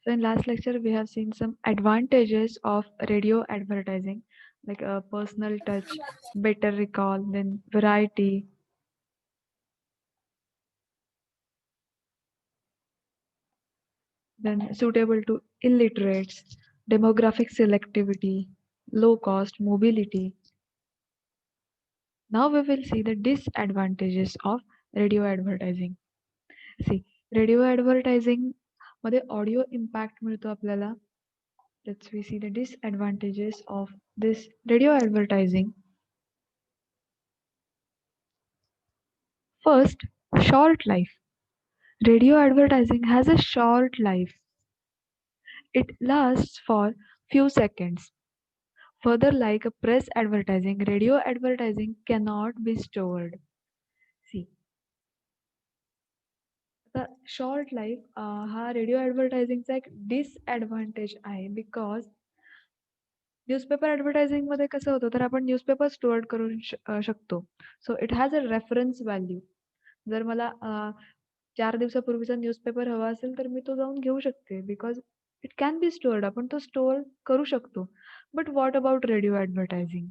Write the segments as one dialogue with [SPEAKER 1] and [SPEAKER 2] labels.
[SPEAKER 1] So in last lecture, we have seen some advantages of radio advertising, like a personal touch, better recall, then variety, then suitable to illiterates, demographic selectivity, low cost, mobility. Now we will see the disadvantages of radio advertising. See, radio advertising मध्ये audio impact मिळतो आपल्याला. Let's we see the disadvantages of this radio advertising. First, short life. Radio advertising has a short life. It lasts for few seconds. Further, like a press advertising, radio advertising cannot be stored. See, the short life हा radio ॲडव्हर्टायझिंगचा एक disadvantage आहे because newspaper ॲडव्हर्टायझिंगमध्ये कसं होतं तर आपण newspaper store करू शकतो. So it has a reference value. जर मला 4 दिवसापूर्वीचा न्यूजपेपर हवा असेल तर मी तो जाऊन घेऊ शकते because it can be stored. आपण तो स्टोअर करू शकतो. But what about radio advertising?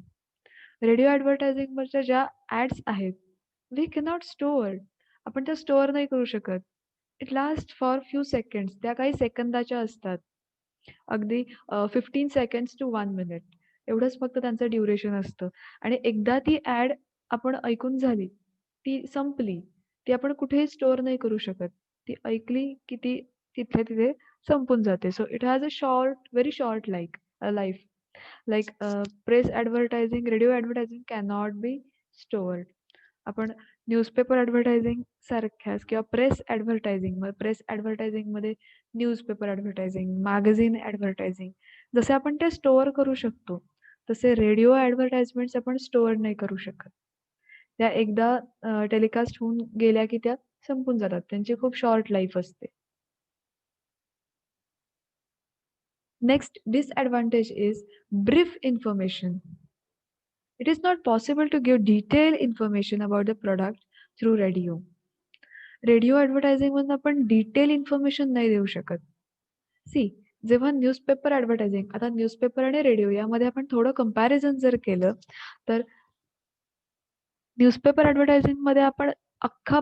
[SPEAKER 1] Radio ॲडव्हर्टायझिंगवरच्या ज्या ॲड्स आहेत, वी कॅनॉट स्टोअर. आपण त्या स्टोअर नाही करू शकत. It last for few seconds. त्या काही सेकंदाच्या असतात. अगदी 15 सेकंड्स टू 1 मिनिट एवढंच फक्त त्यांचं ड्युरेशन असतं. आणि एकदा ती ॲड आपण ऐकून झाली, ती संपली. ती आपण कुठेही स्टोअर नाही करू शकत. ती ऐकली की ती तिथल्या तिथे संपून जाते. So it has a short, very short life. Like press advertising, radio advertising cannot be stored. आपण न्यूजपेपर ॲडव्हर्टायझिंग सारख्याच किंवा प्रेस ॲडव्हर्टायझिंगमध्ये न्यूजपेपर ॲडव्हर्टायझिंग, मॅगझीन ॲडव्हर्टायझिंग जसे आपण ते स्टोअर करू शकतो, तसे रेडिओ ॲडव्हर्टाइजमेंट्स आपण स्टोअर नाही करू शकत. त्या एकदा टेलिकास्ट होऊन गेल्या की त्या संपून जातात. त्यांची खूप शॉर्ट लाईफ असते. Next disadvantage is brief information. It is not possible to give detailed information about the product through radio. Radio ॲडव्हर्टायझिंगमधून आपण डिटेल इन्फॉर्मेशन नाही देऊ शकत. सी, जेव्हा न्यूजपेपर ॲडव्हर्टायझिंग, आता न्यूजपेपर आणि रेडिओ यामध्ये आपण थोडं कंपॅरिझन जर केलं, तर न्यूजपेपर ॲडव्हर्टायझिंगमध्ये आपण अख्खा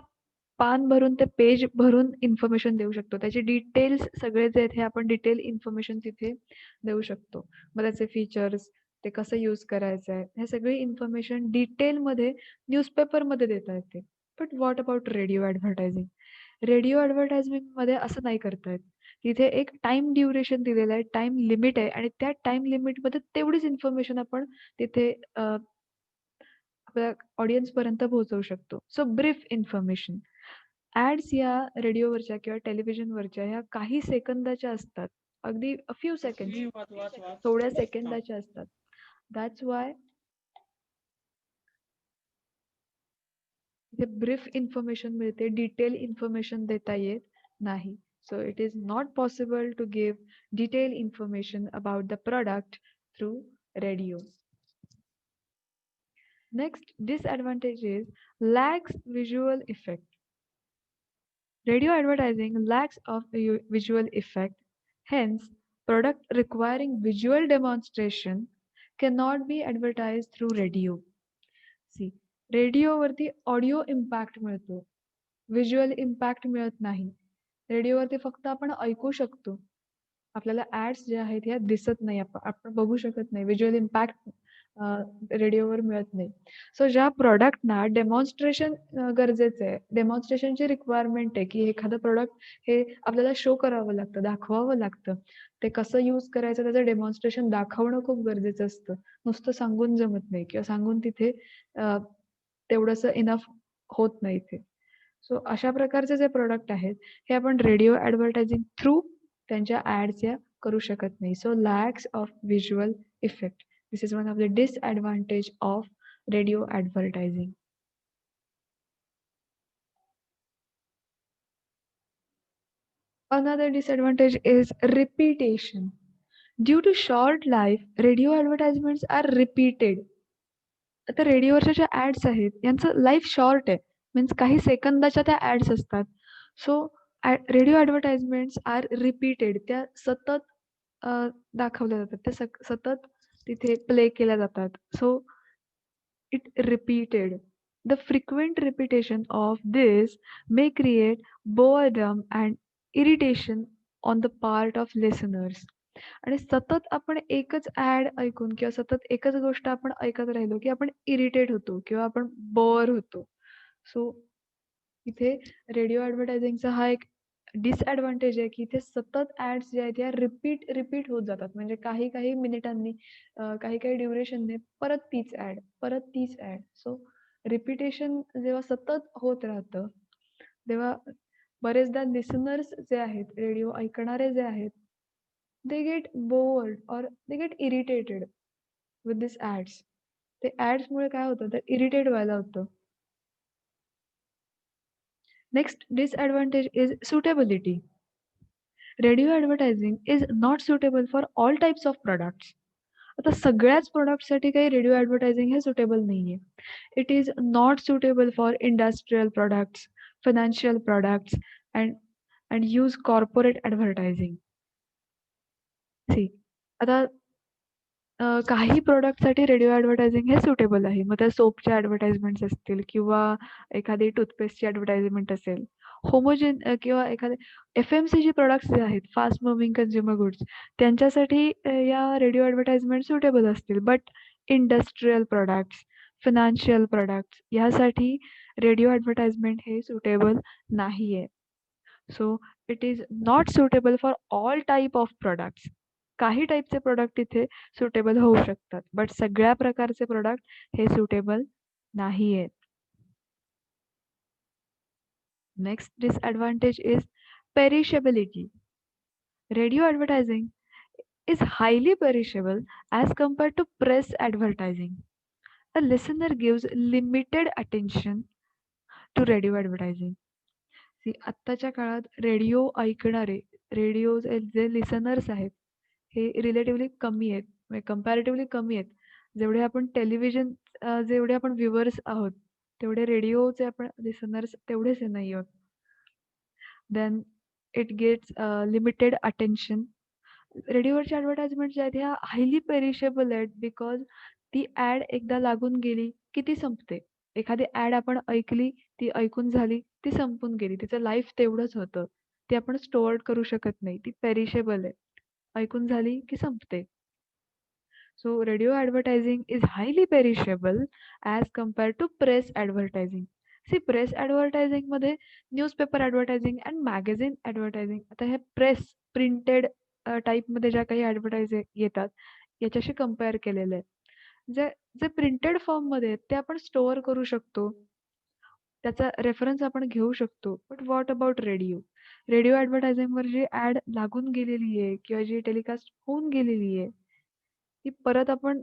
[SPEAKER 1] पान भरून ते पेज भरून इन्फॉर्मेशन देऊ शकतो. त्याचे डिटेल्स सगळे जे आहेत हे आपण डिटेल इन्फॉर्मेशन तिथे देऊ शकतो. मग त्याचे फीचर्स, ते कसं यूज करायचं आहे, हे सगळी इन्फॉर्मेशन डिटेलमध्ये न्यूजपेपरमध्ये देता येते. But what about radio advertising? Radio ॲडव्हर्टायझिंगमध्ये असं नाही करता येत. तिथे एक टाईम ड्युरेशन दिलेलं आहे, टाईम लिमिट आहे आणि त्या टाईम लिमिटमध्ये तेवढीच इन्फॉर्मेशन आपण तिथे आपल्या ऑडियन्सपर्यंत पोहोचवू शकतो. So brief information. ॲड्स या रेडिओवरच्या किंवा टेलिव्हिजनवरच्या ह्या काही सेकंदाच्या असतात. अगदी अ फ्यू सेकंड्स, थोड्या सेकंदाच्या असतात. दॅट्स वाय इथे ब्रीफ इन्फॉर्मेशन मिळते, डिटेल इन्फॉर्मेशन देता येत नाही. So it is not possible to give detail information about the product through radio. Next disadvantage is lacks visual effect. Radio advertising lacks of visual effect. Hence, product requiring visual demonstration cannot be advertised through radio. See, रेडिओवरती audio impact मिळतो, visual impact मिळत नाही. रेडिओवरती फक्त आपण ऐकू शकतो. आपल्याला ॲड्स ज्या आहेत ह्या दिसत नाही, आपण बघू शकत नाही. व्हिज्युअल इम्पॅक्ट रेडिओवर मिळत नाही. सो ज्या प्रॉडक्टना डेमॉन्स्ट्रेशन गरजेचं आहे, डेमॉन्स्ट्रेशनची रिक्वायरमेंट आहे, की एखादं प्रॉडक्ट हे आपल्याला शो करावं लागतं, दाखवावं लागतं. ते कसं यूज करायचं त्याचं डेमॉन्स्ट्रेशन दाखवणं खूप गरजेचं असतं. नुसतं सांगून जमत नाही किंवा सांगून तिथे तेवढंसं इनफ होत नाही ते. सो अशा प्रकारचे जे प्रॉडक्ट आहेत हे आपण रेडिओ ॲडव्हर्टायझिंग थ्रू त्यांच्या ॲड्स या करू शकत नाही. So lacks of visual effect. This is one of the disadvantage of radio advertising. Another disadvantage is repetition. Due to short life, radio advertisements are repeated. आता रेडिओवरच्या ज्या ॲड्स आहेत यांचं life short आहे. मीन्स काही सेकंदाच्या त्या ॲड्स असतात. So radio advertisements are repeated. त्या सतत दाखवल्या जातात. त्या सतत तिथे प्ले केल्या जातात. So it repeated. The frequent repetition of this may create boredom and irritation on the part of listeners. आणि सतत आपण एकच ॲड ऐकून किंवा सतत एकच गोष्ट आपण ऐकत राहिलो, की आपण इरिटेट होतो किंवा आपण बोर होतो. सो इथे रेडिओ ॲडव्हर्टायझिंगचा हा एक डिसएडव्हांटेज आहे, की इथे सतत ॲड्स जे आहेत, या रिपीट होत जातात. म्हणजे काही मिनिटांनी काही ड्युरेशनने परत तीच ॲड, परत तीच ॲड. सो रिपिटेशन जेव्हा सतत होत राहतं, तेव्हा बरेचदा लिसनर्स जे आहेत, रेडिओ ऐकणारे जे आहेत, they get bored or they get irritated with this ads. ते ॲड्समुळे काय होतं, तर इरिटेट व्हायला होतं. Next disadvantage is suitability. Radio advertising is not suitable for all types of products. आता सगळ्याच प्रॉडक्टसाठी काही रेडिओ ॲडव्हर्टायझिंग हे सुटेबल नाहीये. It is not suitable for industrial products, financial products and and use corporate advertising. See आता काही प्रॉडक्टसाठी radio advertising हे सुटेबल आहे. मग त्या सोपच्या ॲडव्हर्टाइजमेंट्स असतील किंवा एखादी टूथपेस्टची ॲडव्हर्टाइजमेंट असेल. किंवा एखादे एफ-एम-सी-जी प्रॉडक्ट्स जे आहेत, फास्ट मूव्हिंग कन्झ्युमर गुड्स, त्यांच्यासाठी या रेडिओ ॲडव्हर्टाइजमेंट सुटेबल असतील. But industrial products, financial products यासाठी रेडिओ ॲडव्हर्टाइजमेंट हे सुटेबल नाहीये. So it is not suitable for all type of products. काही टाईपचे प्रॉडक्ट इथे सुटेबल होऊ शकतात. बट सगळ्या प्रकारचे प्रॉडक्ट हे सुटेबल नाहीयेत. Next disadvantage is perishability. Radio advertising is highly perishable as compared to press advertising. A listener gives limited attention to radio advertising. See, आत्ताच्या काळात रेडिओ ऐकणारे, जे लिसनर्स आहेत, हे रिलेटिव्हली कमी आहेत. म्हणजे कंपॅरेटिव्हली कमी आहेत. जेवढे आपण व्ह्यूअर्स आहोत, तेवढे रेडिओचे आपण लिसनर्स तेवढेच नाही आहोत. Then it gets limited attention. रेडिओवरच्या ॲडव्हर्टाइजमेंट ज्या आहेत ह्या हायली पेरिशेबल आहेत बिकॉज ती ॲड एकदा लागून गेली की ती संपते. एखादी ॲड आपण ऐकली, ती ऐकून झाली, ती संपून गेली. तिचं लाईफ तेवढंच होतं. ती आपण स्टोअर करू शकत नाही. ती पेरिशेबल आहे. ऐकून झाली की संपते. So radio advertising is highly perishable as compared to press advertising. See, press advertising मध्ये newspaper advertising and magazine advertising. आता हे प्रिंटेड टाईपमध्ये ज्या काही ॲडव्हर्टाइज येतात, याच्याशी कंपेअर केलेलं आहे. जे जे प्रिंटेड फॉर्ममध्ये आहेत, ते आपण स्टोअर करू शकतो. त्याचा रेफरन्स आपण घेऊ शकतो. But what about radio? Radio ॲडव्हर्टायझिंगवर जी ॲड लागून गेलेली आहे किंवा जी टेलिकास्ट होऊन गेलेली आहे, ती परत आपण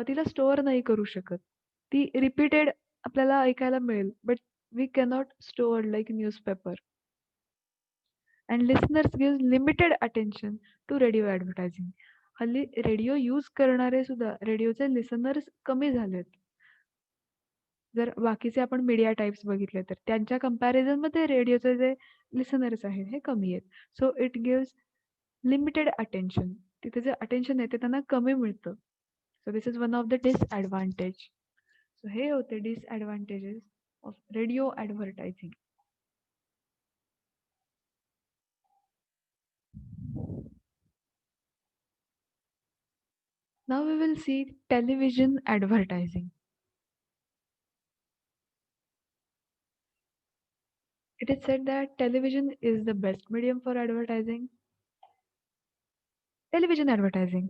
[SPEAKER 1] तिला स्टोअर नाही करू शकत. ती रिपीटेड आपल्याला ऐकायला मिळेल, but we cannot store like newspaper. And listeners give limited attention to radio advertising. हल्ली रेडिओ यूज करणारे सुद्धा रेडिओचे लिसनर्स कमी झालेत. जर बाकीचे आपण मीडिया टाइप्स बघितले तर त्यांच्या कंपॅरिझनमध्ये रेडिओचे जे लिसनर्स आहेत हे कमी आहेत. So it gives limited attention. तिथे जे अटेन्शन आहे ते त्यांना कमी मिळतं. So this is one of the disadvantage. So हे होते disadvantages of radio advertising. Now we will see television advertising. It is said that television is the best medium for advertising. Television advertising.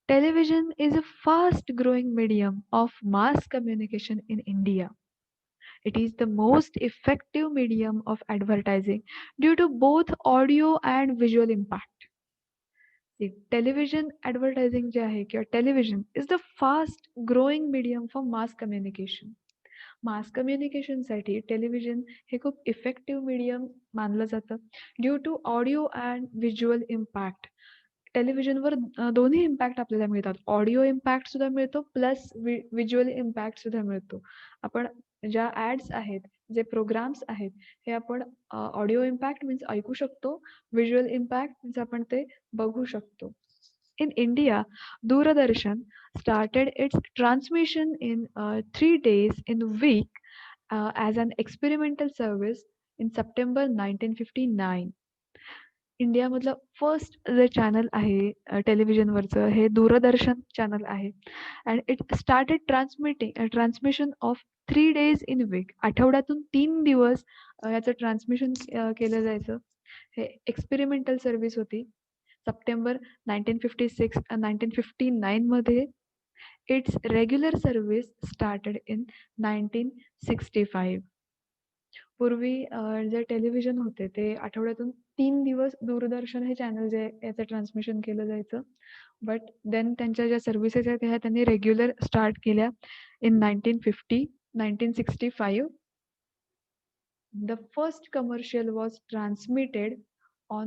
[SPEAKER 1] Television is a fast growing medium of mass communication in India. It is the most effective medium of advertising due to both audio and visual impact. See, television advertising जे आहे किंवा television is the fast growing medium for mass communication. मास कम्युनिकेशनसाठी television हे खूप effective medium मानलं जातं due to audio and visual impact. टेलिव्हिजनवर दोन्ही इम्पॅक्ट आपल्याला मिळतात. ऑडिओ इम्पॅक्ट सुद्धा मिळतो प्लस व्हिज्युअल इम्पॅक्ट सुद्धा मिळतो. आपण ज्या ॲड्स आहेत जे प्रोग्राम्स आहेत हे आपण ऑडिओ इम्पॅक्ट मीन्स ऐकू शकतो. व्हिज्युअल इम्पॅक्ट मीन्स आपण ते बघू शकतो. In India, Doordarshan started its transmission in 3 days in a week as an experimental service in September 1959. इंडियामधलं फर्स्ट जे चॅनल आहे टेलिव्हिजनवरचं हे दूरदर्शन चॅनल आहे and it started transmission of 3 days in week. आठवड्यातून 3 दिवस याचं ट्रान्समिशन केलं जायचं. हे एक्सपेरिमेंटल सर्व्हिस होती. सप्टेंबर 1956 1959 मध्ये it's regular service started in 1965. पूर्वी जे टेलिव्हिजन होते ते आठवड्यातून 3 दिवस दूरदर्शन हे चॅनल जे याचं ट्रान्समिशन केलं जायचं. बट देन त्यांच्या ज्या सर्व्हिसेस आहेत ह्या त्यांनी रेग्युलर स्टार्ट केल्या in 1965. The first commercial was transmitted on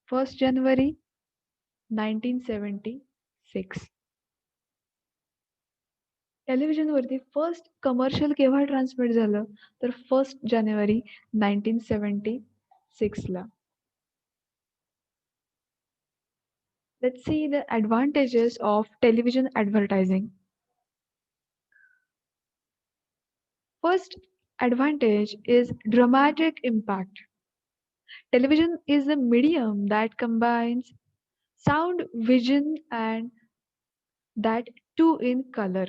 [SPEAKER 1] 1st January 1976. टेलिव्हिजनवरती फर्स्ट कमर्शियल केव्हा ट्रान्समिट झालं तर 1st January 1976ला. Let's see the advantages of television advertising. First advantage is dramatic impact. Television is a medium that combines sound, vision, and that too in color.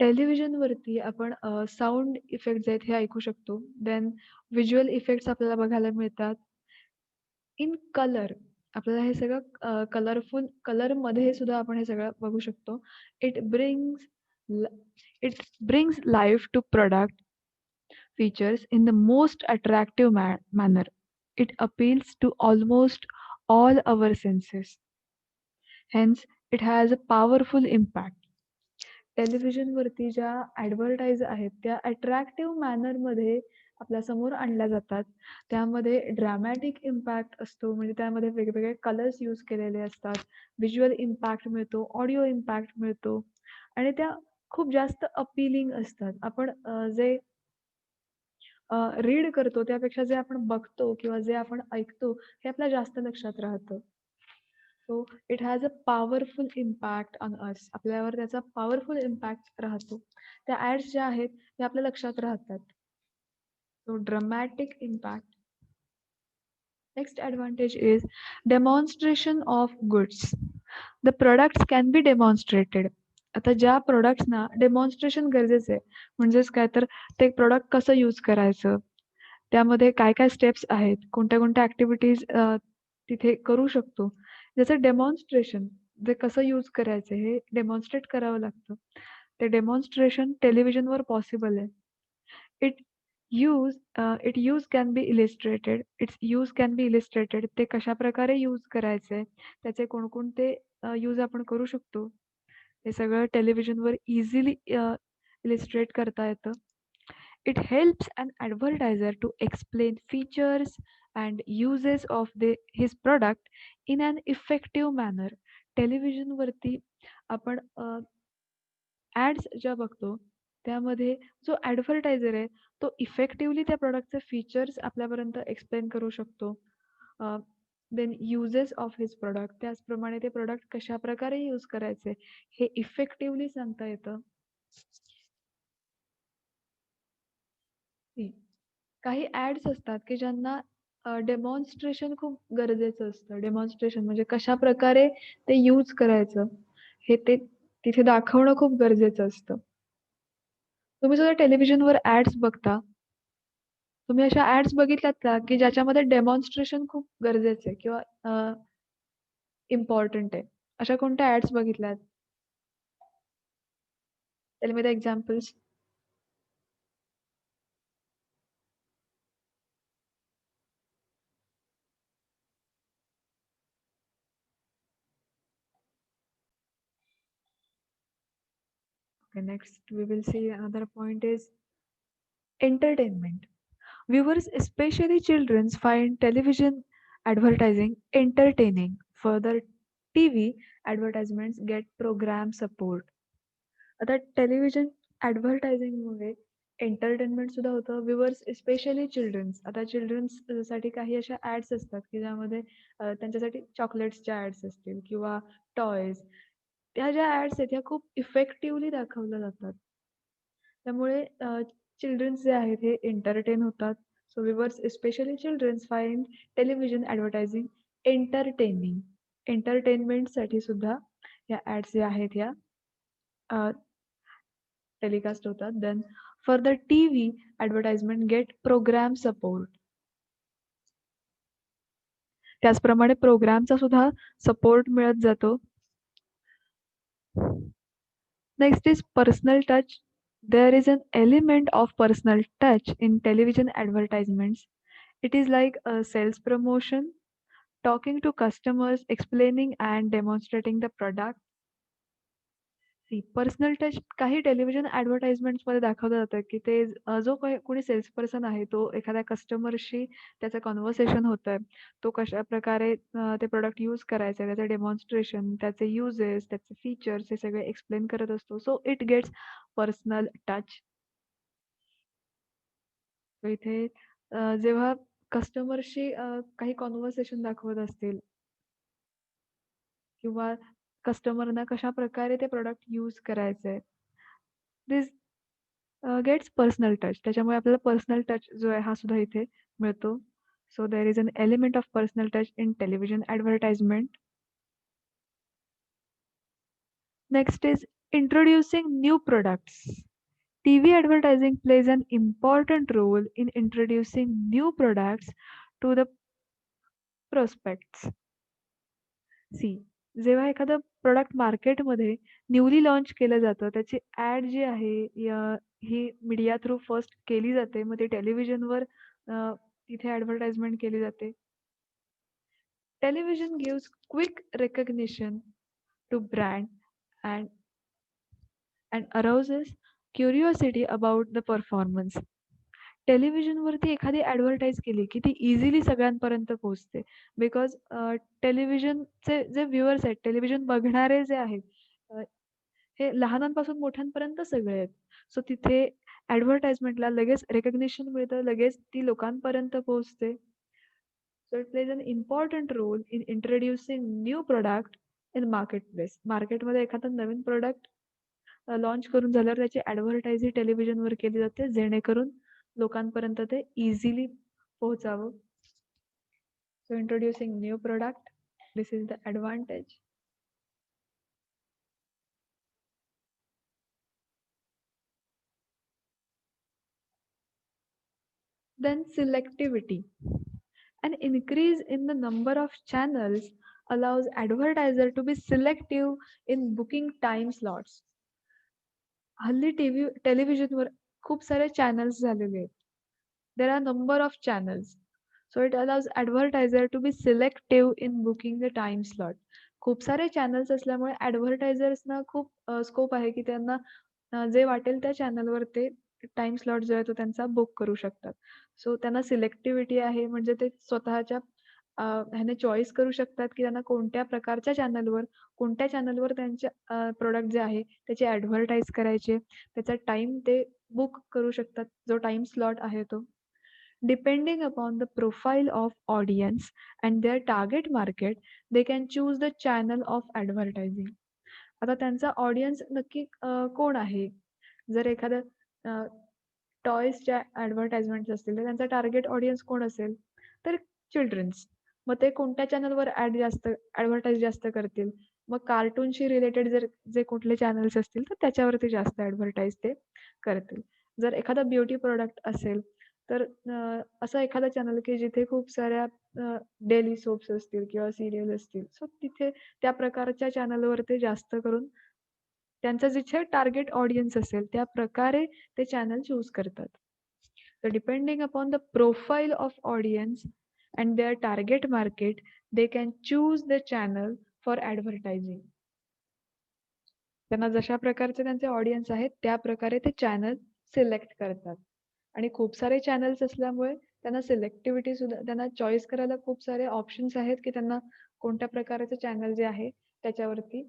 [SPEAKER 1] टेलिव्हिजनवरती आपण sound effect जे आहेत हे ऐकू शकतो. Then visual effects आपल्याला बघायला मिळतात. In colour आपल्याला हे सगळं कलरफुल कलरमध्ये सुद्धा आपण हे सगळं बघू शकतो. It brings it brings life to product features in the most attractive manner. It appeals to almost all our senses. Hence, it has a powerful impact. टेलिव्हिजनवरती ज्या ॲडव्हर्टाइज आहेत त्या अट्रॅक्टिव्ह मॅनरमध्ये आपल्या समोर आणल्या जातात. त्यामध्ये ड्रॅमॅटिक इम्पॅक्ट असतो म्हणजे त्यामध्ये वेगवेगळे कलर्स यूज केलेले असतात. व्हिज्युअल इम्पॅक्ट मिळतो, ऑडिओ इम्पॅक्ट मिळतो आणि त्या खूप जास्त अपीलिंग असतात. आपण जे रीड करतो त्यापेक्षा जे आपण बघतो किंवा जे आपण ऐकतो हे आपल्या जास्त लक्षात राहतं. So it has a powerful impact on us. आपल्यावर त्याचा पॉवरफुल इम्पॅक्ट राहतो. त्या ॲड्स ज्या आहेत त्या आपल्या लक्षात राहतात. So dramatic impact. Next advantage is demonstration of goods. The products can be demonstrated. आता ज्या प्रोडक्ट्सना डेमॉन्स्ट्रेशन गरजेचं आहे म्हणजेच काय तर ते प्रोडक्ट कसं यूज करायचं, त्यामध्ये काय काय स्टेप्स आहेत, कोणत्या कोणत्या ॲक्टिव्हिटीज तिथे करू शकतो, त्याचं डेमॉन्स्ट्रेशन जे कसं यूज करायचं हे डेमॉन्स्ट्रेट करावं लागतं. ते डेमॉन्स्ट्रेशन टेलिव्हिजनवर पॉसिबल आहे. It use can be illustrated. ते कशाप्रकारे यूज करायचंय, त्याचे कोणकोणते यूज आपण करू शकतो हे सगळं टेलिव्हिजनवर इझिली इलिस्ट्रेट करता येतं. It helps an advertiser to explain features and uses of his product in an effective manner. टेलिव्हिजनवरती आपण ॲड्स ज्या बघतो त्यामध्ये जो ॲडव्हर्टायझर आहे तो इफेक्टिव्हली त्या प्रॉडक्टचे फीचर्स आपल्यापर्यंत एक्सप्लेन करू शकतो. Then uses of his product त्याचप्रमाणे ते प्रॉडक्ट कशाप्रकारे यूज करायचे हे इफेक्टिव्हली सांगता येतं. काही ॲड्स असतात की ज्यांना डेमॉन्स्ट्रेशन खूप गरजेचं असतं. डेमॉन्स्ट्रेशन म्हणजे कशाप्रकारे ते यूज करायचं हे ते तिथे दाखवणं खूप गरजेचं असतं. तुम्ही सुद्धा टेलिव्हिजनवर ॲड्स बघता. तुम्ही अशा ॲड्स बघितल्यात का की ज्याच्यामध्ये डेमॉन्स्ट्रेशन खूप गरजेचं आहे किंवा इम्पॉर्टंट आहे? अशा कोणत्या ॲड्स बघितल्यात? Tail me the examples. Okay, next we will see another point is entertainment. Viewers, especially children, find television advertising entertaining. Further, TV advertisements get program support. आता टेलिव्हिजन ॲडव्हर्टायझिंगमुळे एंटरटेनमेंट सुद्धा होतं. Viewers specially childrens. आता childrens साठी काही अशा ads असतात, की ज्यामध्ये त्यांच्यासाठी चॉकलेट्सच्या ॲड्स असतील किंवा टॉयज. त्या ज्या ॲड्स आहेत, ह्या खूप इफेक्टिव्हली दाखवल्या जातात. त्यामुळे चिल्ड्रन्स जे आहेत हे एंटरटेन होतात. So viewers specially childrens find television advertising entertaining. एंटरटेनमेंटसाठी सुद्धा ह्या ॲड्स ज्या आहेत ह्या टेलिकास्ट होतात. Then for the TV advertisement get programme support. त्याचप्रमाणे प्रोग्रामचा सुद्धा सपोर्ट मिळत जातो. Next is personal touch. There is an element of personal touch in television advertisements. It is like a sales promotion, talking to customers, explaining and demonstrating the product. Personal touch काही television ॲडव्हर्टाइजमेंट्समध्ये दाखवलं जातं, की ते जो काही कोणी cells person आहे, तो एखाद्या कस्टमरशी त्याचं कन्व्हर्सेशन होतंय. तो कशाप्रकारे ते प्रॉडक्ट यूज करायचं आहे, त्याचं डेमॉन्स्ट्रेशन, त्याचे युजेस, त्याचे फीचर्स हे सगळे एक्सप्लेन करत असतो. So it gets personal touch. इथे जेव्हा कस्टमरशी काही कन्व्हर्सेशन दाखवत असतील किंवा कस्टमरना कशाप्रकारे ते प्रॉडक्ट यूज करायचंय. दिस गेट्स पर्सनल टच. त्याच्यामुळे आपल्याला पर्सनल टच जो आहे हा सुद्धा इथे मिळतो. So there is an element of personal touch in television advertisement. Next is introducing new products. TV advertising plays an important role in introducing new products to the prospects. See जेव्हा एखादं product मार्केटमध्ये newly launch केलं जातं, त्याची add जी आहे ही media through first केली जाते. मग ती टेलिव्हिजनवर तिथे ॲडव्हर्टाइजमेंट केली जाते. Television gives quick recognition to brand and and arouses curiosity about the performance. टेलिव्हिजनवरती एखादी ॲडव्हर्टाइज केली, की ती इझिली सगळ्यांपर्यंत पोहोचते. बिकॉज टेलिव्हिजनचे जे व्ह्यूअर्स आहेत, टेलिव्हिजन बघणारे जे आहेत, अ, हे लहानांपासून मोठ्यांपर्यंत सगळे आहेत. सो तिथे ॲडव्हर्टाइजमेंटला लगेच रिकग्निशन मिळतं, लगेच ती लोकांपर्यंत पोहोचते. So it plays an important role in introducing new product in marketplace. मार्केटमध्ये एखादा नवीन प्रॉडक्ट लॉन्च करून झाल्यावर त्याची ॲडव्हर्टाइज ही टेलिव्हिजनवर केली जाते, जेणेकरून लोकांपर्यंत ते इझिली पोहोचावं. So introducing new product, this is the advantage. Then selectivity. An increase in the number of channels allows advertiser to be selective in booking time slots. हल्ली टेलिव्हिजनवर खूप सारे चॅनल्स झालेले आहेत. There are number of channels. So it allows advertiser to be selective in booking the time slot. खूप सारे channels असल्यामुळे ॲडव्हर्टायझर्सना खूप scope आहे, की त्यांना जे वाटेल त्या चॅनलवर ते टाईम स्लॉट जो आहे तो त्यांचा बुक करू शकतात. सो त्यांना सिलेक्टिव्हिटी आहे, म्हणजे ते स्वतःच्या ह्याने चॉईस करू शकतात, की त्यांना कोणत्या चॅनलवर त्यांच्या प्रॉडक्ट जे आहे त्याची ॲडव्हर्टाइज करायची, त्याचा टाईम ते बुक करू शकतात, जो टाईम स्लॉट आहे तो. Depending upon the profile of audience and their target market, they can choose the channel of advertising. आता त्यांचा ऑडियन्स नक्की कोण आहे? जर एखादं टॉयजच्या ॲडव्हर्टाइजमेंट्स असतील, तर त्यांचा टार्गेट ऑडियन्स कोण असेल? तर चिल्ड्रन्स. मग ते कोणत्या चॅनलवर ॲडव्हर्टाइज जास्त करतील? मग कार्टूनशी रिलेटेड जे कुठले चॅनल्स असतील, तर त्याच्यावरती जास्त ॲडव्हर्टाइज ते करतील. जर एखादा ब्युटी प्रॉडक्ट असेल, तर असं एखादं चॅनल की जिथे खूप साऱ्या डेली सोप्स असतील किंवा सीरियल असतील. सो तिथे त्या प्रकारच्या चॅनलवर ते जास्त करून त्यांचं जिथे टार्गेट ऑडियन्स असेल, त्या प्रकारे ते चॅनल चूज करतात. So depending upon the profile of audience and their target market, they can choose the channel for advertising. त्यांना जशा प्रकारचे त्यांचे ऑडियन्स आहेत, त्या प्रकारे ते चॅनल सिलेक्ट करतात. आणि खूप सारे चॅनल्स असल्यामुळे त्यांना सिलेक्टिव्हिटी सुद्धा, त्यांना चॉईस करायला खूप सारे ऑप्शन्स आहेत, की त्यांना कोणत्या प्रकारचे चॅनल जे आहे त्याच्यावरती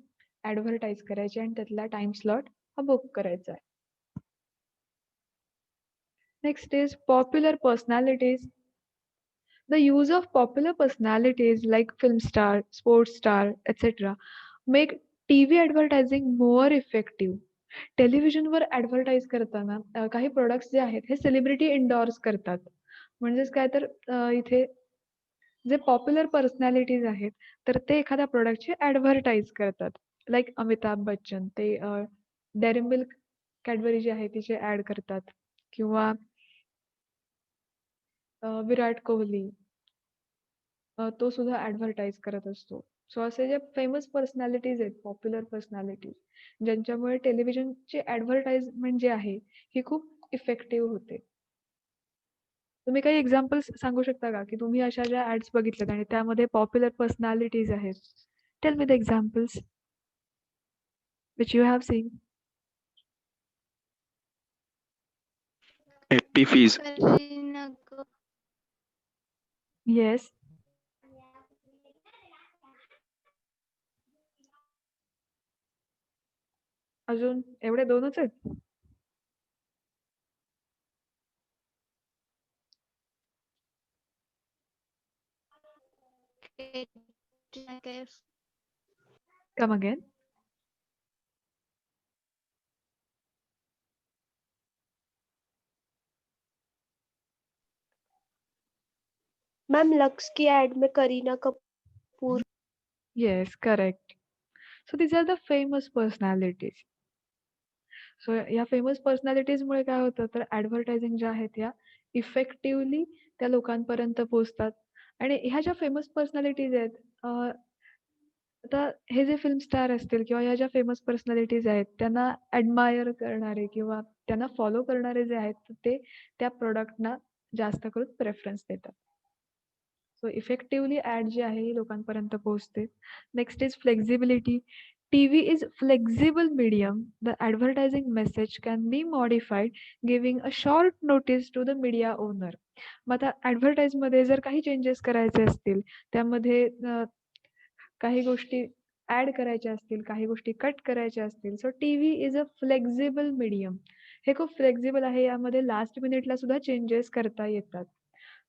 [SPEAKER 1] ॲडव्हर्टाइज करायचे आणि त्यातला टाईम स्लॉट हा बुक करायचा आहे. Next is popular personalities. The use of popular personalities like film star, sports star, etc. make TV advertising more effective. टेलिव्हिजनवर ॲडव्हर्टाइज करताना काही प्रॉडक्ट्स जे आहेत हे सेलिब्रिटी एंडोर्स करतात. म्हणजेच काय तर इथे जे पॉप्युलर पर्सनॅलिटीज आहेत, तर ते एखाद्या प्रॉडक्टची ॲडव्हर्टाइज करतात. लाइक अमिताभ बच्चन ते डेअरी मिल्क कॅडबरी जी आहे तिची ॲड करतात किंवा विराट कोहली तो सुद्धा ॲडव्हर्टाइज करत असतो. सो असे जे फेमस पर्सनॅलिटीज आहेत, पॉप्युलर पर्सनॅलिटीज, ज्यांच्यामुळे टेलिव्हिजनची ॲडव्हर्टाइजमेंट जी आहे, ही खूप इफेक्टिव्ह होते. तुम्ही काही एक्झाम्पल्स सांगू शकता का, की तुम्ही अशा ज्या ॲड्स बघितल्यात आणि त्यामध्ये पॉप्युलर पर्सनॅलिटीज आहेत? Tell me the examples which you have seen.
[SPEAKER 2] Happy fees.
[SPEAKER 3] Kareena
[SPEAKER 1] yes. अजून एवढे 2च आहेत?
[SPEAKER 3] Kaif.
[SPEAKER 1] Come again.
[SPEAKER 4] Ma'am Lux की एड में Kareena Kapoor.
[SPEAKER 1] Yes, correct. So these are the famous personalities. सो या फेमस पर्सनॅलिटीजमुळे काय होतं, तर ॲडव्हर्टायझिंग ज्या आहेत ह्या इफेक्टिव्हली त्या लोकांपर्यंत पोहोचतात. आणि ह्या ज्या फेमस पर्सनॅलिटीज आहेत, आता हे जे फिल्म स्टार असतील किंवा ह्या ज्या फेमस पर्सनॅलिटीज आहेत, त्यांना ॲडमायर करणारे किंवा त्यांना फॉलो करणारे जे आहेत, ते त्या प्रॉडक्टना जास्त करून प्रेफरन्स देतात. सो इफेक्टिव्हली ॲड जी आहे ही लोकांपर्यंत पोहोचते. Next is flexibility. TV is flexible medium. The advertising message can be modified, giving a short notice to the media owner. मग आता ॲडव्हर्टाइजमध्ये जर काही चेंजेस करायचे असतील, त्यामध्ये काही गोष्टी ॲड करायच्या असतील, काही गोष्टी कट करायच्या असतील, so TV is a flexible medium. हे खूप फ्लेक्झिबल आहे. यामध्ये लास्ट मिनिटला सुद्धा चेंजेस करता येतात.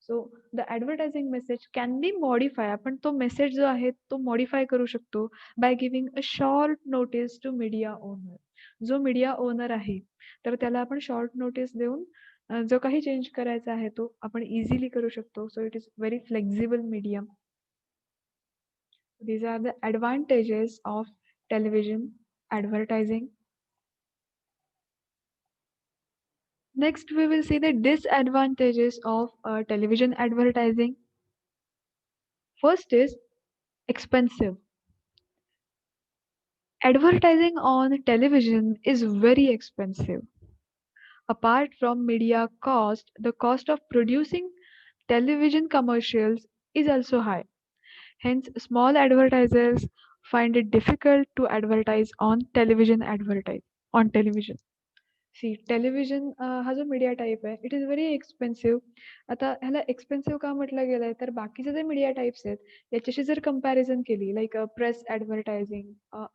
[SPEAKER 1] So the advertising message can be modify. आपण तो मेसेज जो आहे तो मॉडिफाय करू शकतो by giving a short notice to media owner. जो मीडिया ओनर आहे, तर त्याला आपण शॉर्ट नोटीस देऊन जो काही चेंज करायचा आहे तो आपण इझिली करू शकतो. So it is very flexible medium. These are the advantages of television advertising. Next, we will see the disadvantages of television advertising. First is expensive. Advertising on television is very expensive. Apart from media cost, the cost of producing television commercials is also high. Hence, small advertisers find it difficult to advertise on television. See television हा जो media type आहे, it is very expensive. आता ह्याला expensive का म्हटलं गेलंय, तर बाकीचे जे मीडिया टाईप्स आहेत, याच्याशी जर कंपॅरिझन केली, लाईक प्रेस ॲडव्हर्टायझिंग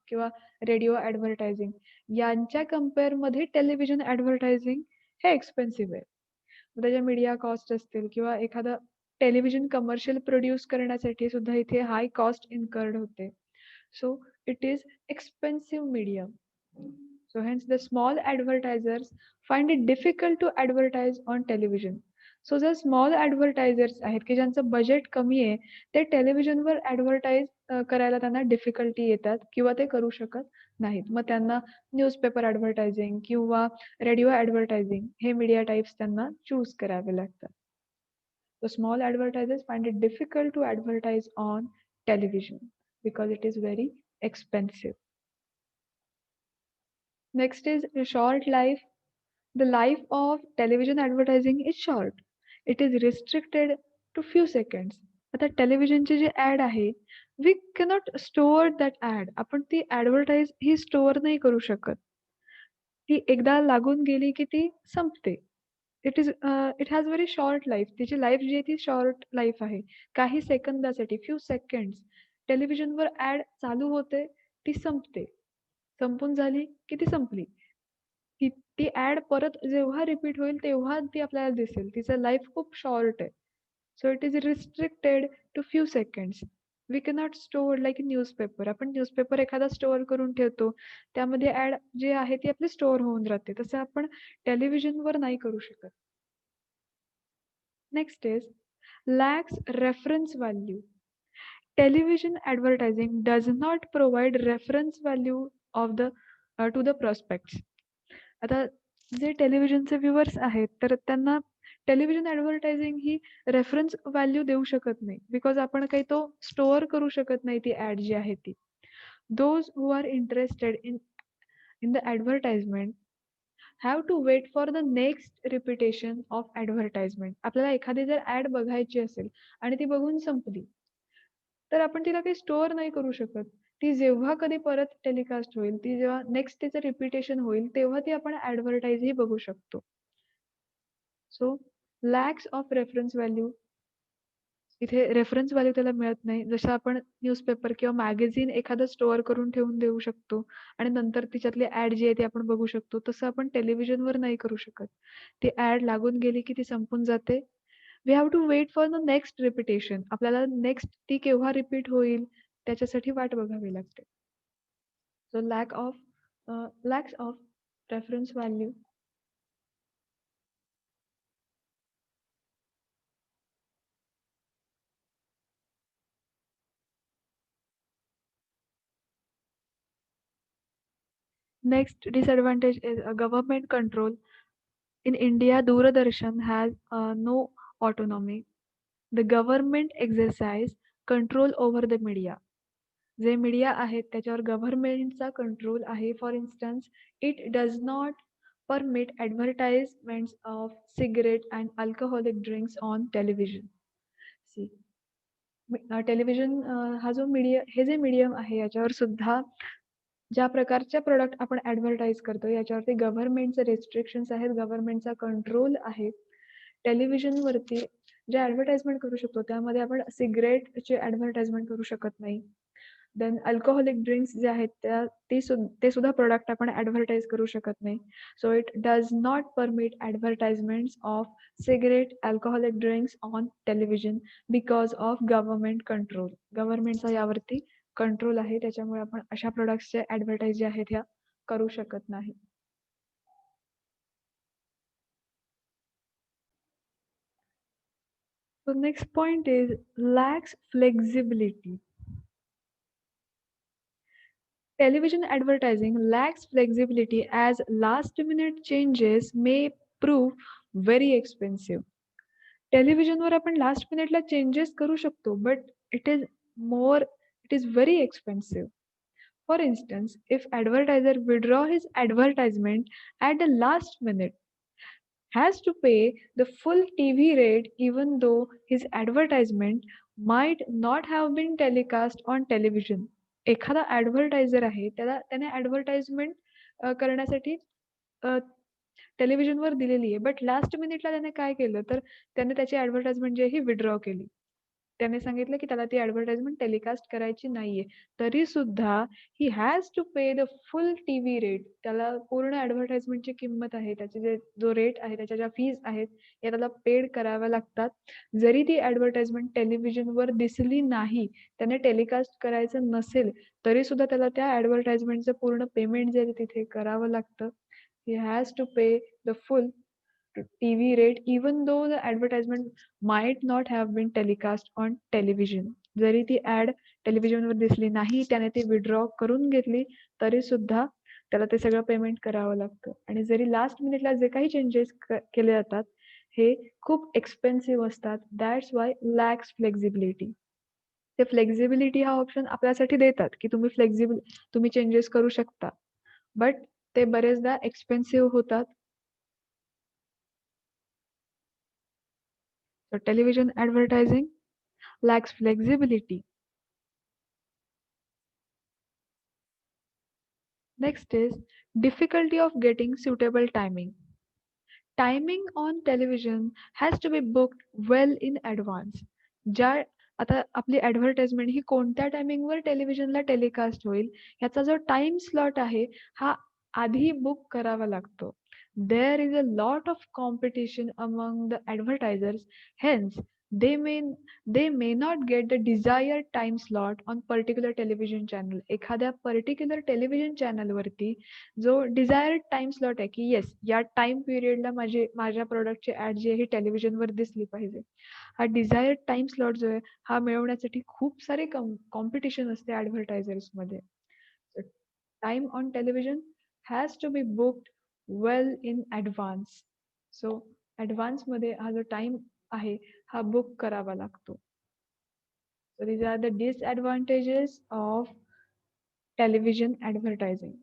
[SPEAKER 1] किंवा रेडिओ ॲडव्हर्टायझिंग, यांच्या कंपेअरमध्ये टेलिव्हिजन ॲडव्हर्टायझिंग हे एक्सपेन्सिव्ह आहे. त्याच्या मीडिया कॉस्ट असतील किंवा एखादं टेलिव्हिजन कमर्शियल प्रोड्यूस करण्यासाठी सुद्धा इथे हाय कॉस्ट इन्कर्ड होते. So it is expensive medium. So hence the small advertisers find it difficult to advertise on television. So जर स्मॉल ॲडव्हर्टायझर्स आहेत की ज्यांचं बजेट कमी आहे, ते टेलिव्हिजनवर ॲडव्हर्टाईज करायला त्यांना डिफिकल्टी येतात किंवा ते करू शकत नाहीत. मग त्यांना न्यूजपेपर ॲडव्हर्टायझिंग किंवा रेडिओ ॲडव्हर्टायझिंग हे मीडिया टाईप्स त्यांना चूज करावे लागतात. So small advertisers find it difficult to advertise on television because it is very expensive. Next is a short life. The life of television advertising is short. It is restricted to few seconds. आता टेलिव्हिजनची जी ad आहे, we cannot store that ad. आपण ती advertise ही store नाही करू शकत. ती एकदा लागून गेली की ती संपते. It has very short life. तिची लाईफ जी आहे ती शॉर्ट लाईफ आहे. काही सेकंदासाठी, फ्यू सेकंड्स टेलिव्हिजनवर ॲड चालू होते, ती संपते. संपून झाली की ती संपली. ती ती ऍड परत जेव्हा रिपीट होईल तेव्हा ती आपल्याला दिसेल. तिचं लाईफ खूप शॉर्ट आहे. So it is restricted to few seconds. We cannot store like newspaper. आपण न्यूजपेपर एखादा स्टोअर करून ठेवतो, त्यामध्ये ऍड जी आहे ती आपली स्टोअर होऊन राहते. तसं आपण टेलिव्हिजनवर नाही करू शकत. Next is lacks reference value. Television advertising does not provide reference value of the to the prospects. आता जे टेलिव्हिजनचे व्ह्युअर्स आहेत तर त्यांना टेलिव्हिजन ॲडव्हर्टायझिंग ही रेफरन्स व्हॅल्यू देऊ शकत नाही, बिकॉज आपण काही तो स्टोअर करू शकत नाही ती ॲड जी आहे ती. Those who are interested in in the advertisement have to wait for the next repetition of advertisement. आपल्याला एखादी जर ॲड बघायची असेल आणि ती बघून संपली, तर आपण तिला काही स्टोअर नाही करू शकत. ती जेव्हा कधी परत टेलिकास्ट होईल, ती जेव्हा नेक्स्ट तिचं रिपिटेशन होईल, तेव्हा ती आपण ॲडव्हर्टाइजही बघू शकतो. So lacks of reference value, इथे रेफरन्स व्हॅल्यू त्याला मिळत नाही. जसं आपण न्यूजपेपर किंवा मॅगझिन एखादं स्टोअर करून ठेवून देऊ शकतो आणि नंतर तिच्यातली ॲड जी आहे ती आपण बघू शकतो, तसं आपण टेलिव्हिजनवर नाही करू शकत. ती ॲड लागून गेली की ती संपून जाते. We have to wait for the next repetition. आपल्याला नेक्स्ट ती केव्हा रिपीट होईल त्याच्यासाठी वाट बघावी लागते. So lacks of reference value. Next disadvantage is a government control. In India, Doordarshan has no autonomy. The government exercise control over the media. जे media आहेत त्याच्यावर गव्हर्नमेंटचा कंट्रोल आहे. For instance, it does not permit advertisements of cigarette and alcoholic drinks on television. See television हा जो हे जे medium आहे याच्यावर सुद्धा ज्या प्रकारचे प्रोडक्ट आपण ॲडव्हर्टाइज करतो याच्यावरती गव्हर्नमेंटचे रिस्ट्रिक्शन्स आहेत, गव्हर्नमेंटचा कंट्रोल आहे. टेलिव्हिजनवरती जे ॲडव्हर्टाइजमेंट करू शकतो त्यामध्ये आपण सिगरेटचे ॲडव्हर्टाइजमेंट करू शकत नाही. देन अल्कोहोलिक ड्रिंक्स जे आहेत ते सुद्धा प्रोडक्ट आपण ॲडव्हर्टाइज करू शकत नाही. So it does not permit advertisements of cigarette, alcoholic drinks on television because of government control. गव्हर्नमेंटचा यावरती कंट्रोल आहे, त्याच्यामुळे आपण अशा प्रोडक्ट्सचे ॲडव्हर्टाइज जे आहेत ह्या करू शकत नाही. So next point is lacks flexibility. Television advertising lacks flexibility as last minute changes may prove very expensive. टेलिव्हिजनवर आपण लास्ट मिनिटला चेंजेस करू शकतो, but it is very expensive. For instance, if advertiser withdraw his advertisement at the last minute, has to pay the full TV rate even though his advertisement might not have been telecast on television. एखादा advertiser आहे त्याने advertisement करण्यासाठी टेलिव्हिजनवर दिलेली आहे, but last मिनिटला त्याने काय केलं तर त्याने त्याची ॲडव्हर्टाइजमेंट जी आहे ही विथड्रॉ केली. त्याने सांगितलं की त्याला ती ॲडव्हर्टाइजमेंट टेलिकास्ट करायची नाहीये, तरी सुद्धा he has to pay the full TV rate. त्याला पूर्ण ॲडव्हर्टाइजमेंटची किंमत आहे, त्याचे जो रेट आहे, त्याच्या ज्या फीज आहेत या त्याला पेड कराव्या लागतात. जरी ती ॲडव्हर्टाइजमेंट टेलिव्हिजनवर दिसली नाही, त्याने टेलिकास्ट करायचं नसेल, तरी सुद्धा त्याला त्या ॲडव्हर्टाइजमेंटचं पूर्ण पेमेंट जे आहे तिथे करावं लागतं. He has to pay the full TV rate even though the advertisement might not have been telecast on television. जरी ती ॲड टेलिव्हिजनवर दिसली नाही, त्याने ती विथड्रॉ करून घेतली, तरी सुद्धा त्याला ते सगळं पेमेंट करावं लागतं. आणि जरी लास्ट मिनिटला जे काही चेंजेस केले जातात हे खूप एक्सपेन्सिव्ह असतात. That's why lacks flexibility. ते फ्लेक्झिबिलिटी हा ऑप्शन आपल्यासाठी देतात की तुम्ही चेंजेस करू शकता, बट ते बरेचदा एक्सपेन्सिव्ह होतात. So television advertising lacks flexibility. Next is difficulty of getting suitable timing. Timing on television has to be booked well in advance. आता आपली ॲडव्हर्टाइजमेंट ही कोणत्या टायमिंगवर टेलिव्हिजनला टेलिकास्ट होईल ह्याचा जो टाइम स्लॉट आहे हा आधी बुक करावा लागतो. there is a lot of competition among the advertisers. Hence, they may they may not get the desired time slot on particular television channel. एखाद्या particular television channel वरती जो desired time slot आहे की yes या time पिरियडला माझ्या प्रोडक्टची add जी आहे ही टेलिव्हिजनवर दिसली पाहिजे. हा डिझायर्ड टाइम स्लॉट जो आहे हा मिळवण्यासाठी खूप सारे कॉम्पिटिशन असते ऍडव्हर्टायझर्स मध्ये. Time on television has to be booked well in advance. So advance मध्ये हा जो टाइम आहे हा बुक करावा लागतो. So these are the disadvantages of television advertising.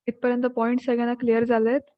[SPEAKER 1] इथपर्यंत पॉइंट सगळ्यांना क्लिअर झालेत?